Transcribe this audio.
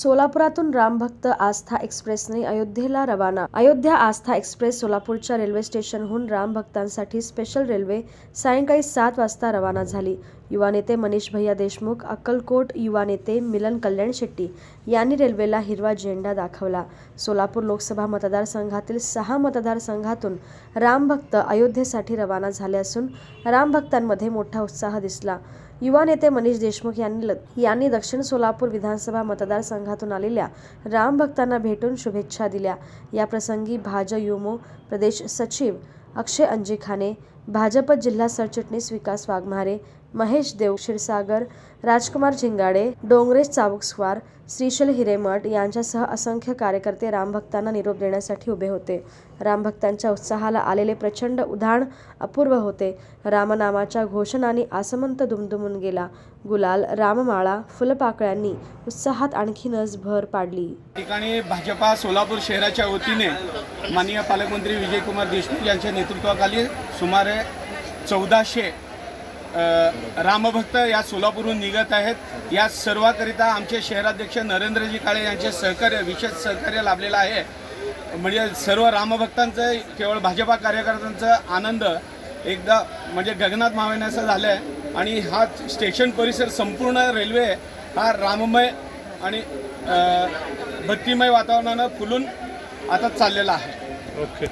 सोलापुरातून रामभक्त आस्था एक्सप्रेसने अयोध्येला रवाना। अयोध्या आस्था एक्सप्रेस सोलापूरच्या रेल्वे स्टेशनहून रामभक्तांसाठी स्पेशल रेल्वे सायंकाळी 7 वाजता रवाना झाली। युवा नेते मनीष भैया देशमुख, अक्कलकोट युवा नेते मिलन कल्याण शेट्टी यांनी रेल्वेला हिरवा झेंडा दाखवला। सोलापूर लोकसभा मतदारसंघातील 6 मतदारसंघातून रामभक्त अयोध्येसाठी रवाना झाले असून रामभक्तांमध्ये मोठा उत्साह दिसला। युवा नेते मनीष देशमुख यांनी दक्षिण सोलापूर विधानसभा मतदारसंघातून आलेल्या रामभक्तांना भेटून शुभेच्छा दिल्या। या प्रसंगी भाजयुमो प्रदेश सचिव अक्षय अंजिखाने, भाजप जिल्हा सरचिटणीस विकास वाघमारे, महेश देव क्षीरसागर, राजकुमार झिंगाडे, डोंगरेश चाबुकस्वार, श्रीशैल हिरेमठ यांच्यासह असंख्य कार्यकर्ते रामभक्तांना निरोप देण्यासाठी उभे होते। रामभक्तांच्या उत्साहाला आलेले प्रचंड उधाण अपूर्व होते। रामनामाच्या घोषणांनी आसमंत दुमदुमून गेला। गुलाल, राममाळा, फुलपाकळ्यांनी उत्साहात आणखीनच भर पाडली। ठिकाणी भाजपा सोलापूर शहराच्या वतीने माननीय पालकमंत्री विजयकुमार देशमुख यांच्या नेतृत्वाखाली सुमारे 1400 रामभक्त या सोलापूरहून निघत आहेत। या सर्वाकरिता आमचे शहराध्यक्ष नरेंद्रजी काळे यांचे सहकार्य, विशेष सहकार्य लाभलेलं आहे। म्हणजे सर्व रामभक्तांचं, केवळ भाजपा कार्यकर्त्यांचा आनंद एकदा म्हणजे गगनात मावेनासा झाला आहे। आणि हा स्टेशन परिसर, संपूर्ण रेल्वे हा राममय आणि भक्तिमय वातावरणानं फुलून आता चाललेला आहे। ओके।